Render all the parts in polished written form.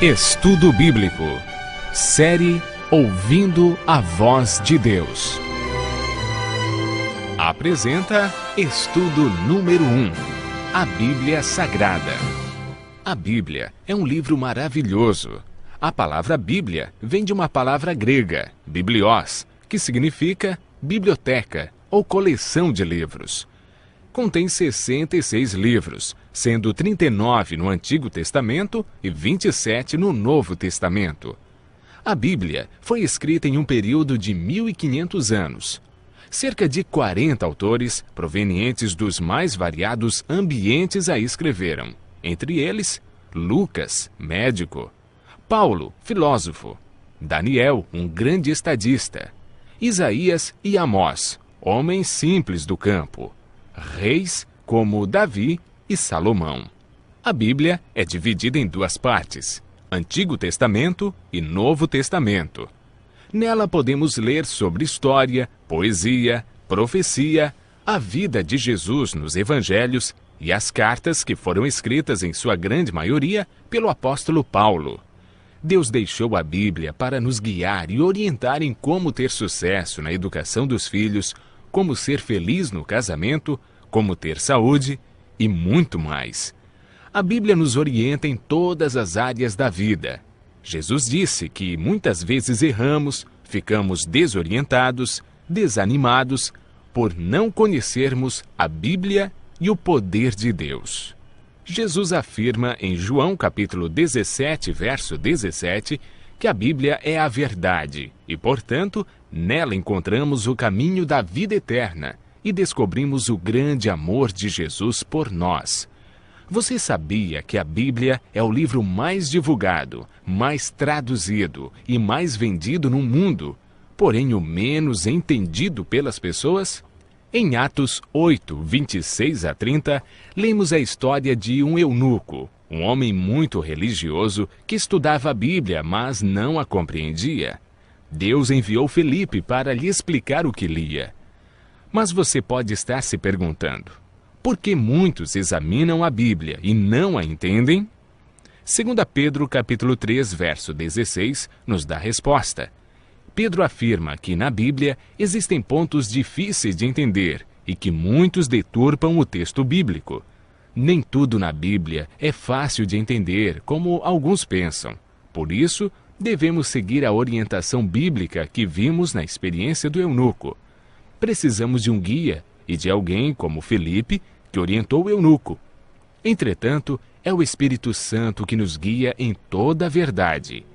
Estudo Bíblico. Série Ouvindo a Voz de Deus. Apresenta Estudo número 1. A Bíblia Sagrada. A Bíblia é um livro maravilhoso. A palavra Bíblia vem de uma palavra grega, biblios, que significa biblioteca ou coleção de livros. Contém 66 livros, sendo 39 no Antigo Testamento e 27 no Novo Testamento. A Bíblia foi escrita em um período de 1500 anos. Cerca de 40 autores, provenientes dos mais variados ambientes, a escreveram. Entre eles, Lucas, médico; Paulo, filósofo; Daniel, um grande estadista; Isaías e Amós, homens simples do campo; reis como Davi e Salomão. A Bíblia é dividida em duas partes, Antigo Testamento e Novo Testamento. Nela podemos ler sobre história, poesia, profecia, a vida de Jesus nos evangelhos e as cartas que foram escritas em sua grande maioria pelo apóstolo Paulo. Deus deixou a Bíblia para nos guiar e orientar em como ter sucesso na educação dos filhos, como ser feliz no casamento, como ter saúde e muito mais. A Bíblia nos orienta em todas as áreas da vida. Jesus disse que muitas vezes erramos, ficamos desorientados, desanimados, por não conhecermos a Bíblia e o poder de Deus. Jesus afirma em João capítulo 17, verso 17, que a Bíblia é a verdade e, portanto, nela encontramos o caminho da vida eterna e descobrimos o grande amor de Jesus por nós. Você sabia que a Bíblia é o livro mais divulgado, mais traduzido e mais vendido no mundo, porém o menos entendido pelas pessoas? Em Atos 8, 26 a 30, lemos a história de um eunuco, um homem muito religioso que estudava a Bíblia, mas não a compreendia. Deus enviou Felipe para lhe explicar o que lia. Mas você pode estar se perguntando, por que muitos examinam a Bíblia e não a entendem? 2 Pedro capítulo 3, verso 16, nos dá a resposta. Pedro afirma que na Bíblia existem pontos difíceis de entender e que muitos deturpam o texto bíblico. Nem tudo na Bíblia é fácil de entender, como alguns pensam. Por isso, devemos seguir a orientação bíblica que vimos na experiência do eunuco. Precisamos de um guia e de alguém como Felipe, que orientou o eunuco. Entretanto, é o Espírito Santo que nos guia em toda a verdade.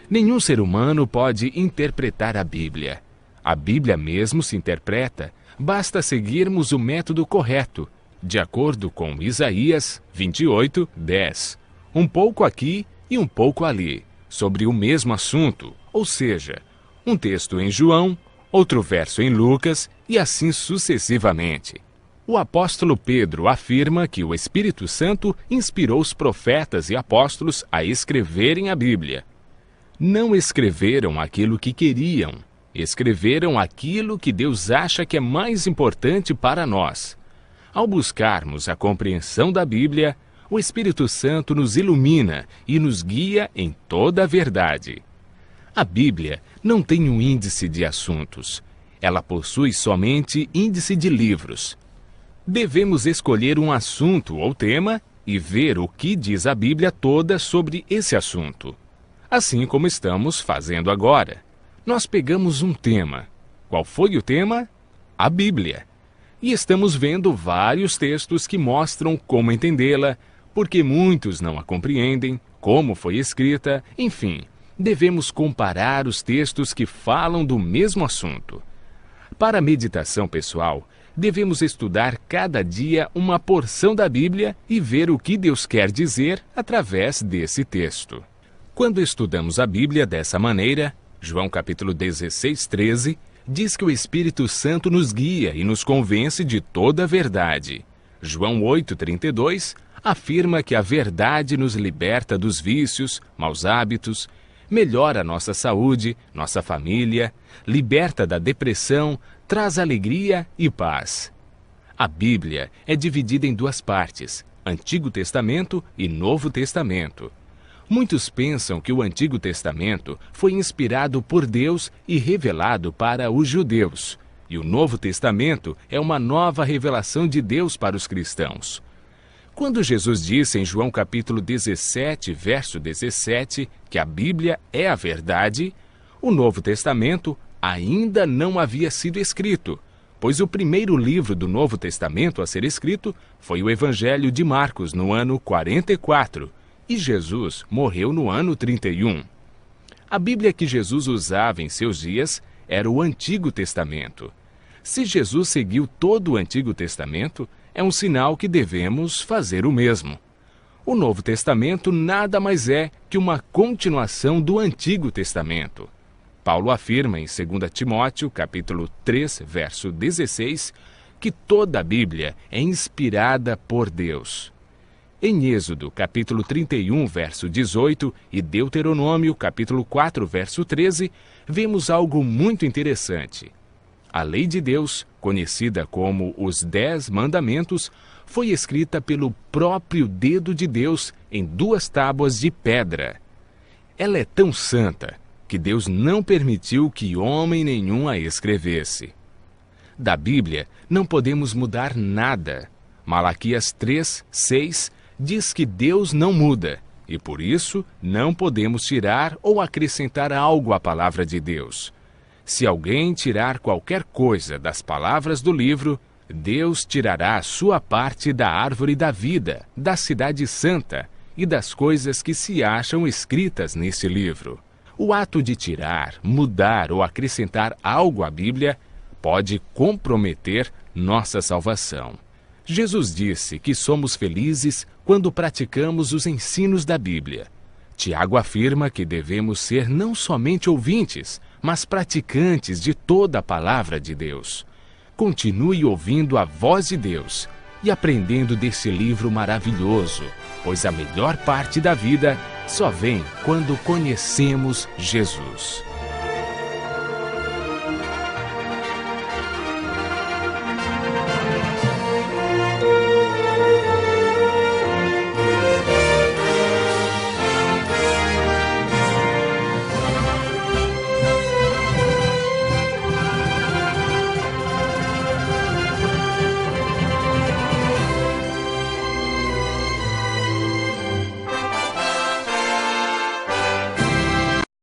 Nenhum ser humano pode interpretar a Bíblia. A Bíblia mesmo se interpreta, basta seguirmos o método correto, de acordo com Isaías 28, 10. Um pouco aqui e um pouco ali, sobre o mesmo assunto, ou seja, um texto em João, outro verso em Lucas e assim sucessivamente. O apóstolo Pedro afirma que o Espírito Santo inspirou os profetas e apóstolos a escreverem a Bíblia. Não escreveram aquilo que queriam, escreveram aquilo que Deus acha que é mais importante para nós. Ao buscarmos a compreensão da Bíblia, o Espírito Santo nos ilumina e nos guia em toda a verdade. A Bíblia não tem um índice de assuntos. Ela possui somente índice de livros. Devemos escolher um assunto ou tema e ver o que diz a Bíblia toda sobre esse assunto. Assim como estamos fazendo agora. Nós pegamos um tema. Qual foi o tema? A Bíblia. E estamos vendo vários textos que mostram como entendê-la, porque muitos não a compreendem, como foi escrita, enfim. Devemos comparar os textos que falam do mesmo assunto. Para a meditação pessoal, devemos estudar cada dia uma porção da Bíblia e ver o que Deus quer dizer através desse texto. Quando estudamos a Bíblia dessa maneira, João capítulo 16, 13, diz que o Espírito Santo nos guia e nos convence de toda a verdade. João 8, 32, afirma que a verdade nos liberta dos vícios, maus hábitos, melhora a nossa saúde, nossa família, liberta da depressão, traz alegria e paz. A Bíblia é dividida em duas partes, Antigo Testamento e Novo Testamento. Muitos pensam que o Antigo Testamento foi inspirado por Deus e revelado para os judeus, e o Novo Testamento é uma nova revelação de Deus para os cristãos. Quando Jesus disse em João capítulo 17, verso 17, que a Bíblia é a verdade, o Novo Testamento ainda não havia sido escrito, pois o primeiro livro do Novo Testamento a ser escrito foi o Evangelho de Marcos, no ano 44, e Jesus morreu no ano 31. A Bíblia que Jesus usava em seus dias era o Antigo Testamento. Se Jesus seguiu todo o Antigo Testamento, é um sinal que devemos fazer o mesmo. O Novo Testamento nada mais é que uma continuação do Antigo Testamento. Paulo afirma em 2 Timóteo, capítulo 3, verso 16, que toda a Bíblia é inspirada por Deus. Em Êxodo, capítulo 31, verso 18, e Deuteronômio, capítulo 4, verso 13, vemos algo muito interessante. A lei de Deus, conhecida como os 10 Mandamentos, foi escrita pelo próprio dedo de Deus em 2 tábuas de pedra. Ela é tão santa que Deus não permitiu que homem nenhum a escrevesse. Da Bíblia não podemos mudar nada. Malaquias 3, 6 diz que Deus não muda, e por isso não podemos tirar ou acrescentar algo à palavra de Deus. Se alguém tirar qualquer coisa das palavras do livro, Deus tirará a sua parte da árvore da vida, da cidade santa e das coisas que se acham escritas nesse livro. O ato de tirar, mudar ou acrescentar algo à Bíblia pode comprometer nossa salvação. Jesus disse que somos felizes quando praticamos os ensinos da Bíblia. Tiago afirma que devemos ser não somente ouvintes, mas praticantes de toda a palavra de Deus. Continue ouvindo a voz de Deus e aprendendo desse livro maravilhoso, pois a melhor parte da vida só vem quando conhecemos Jesus.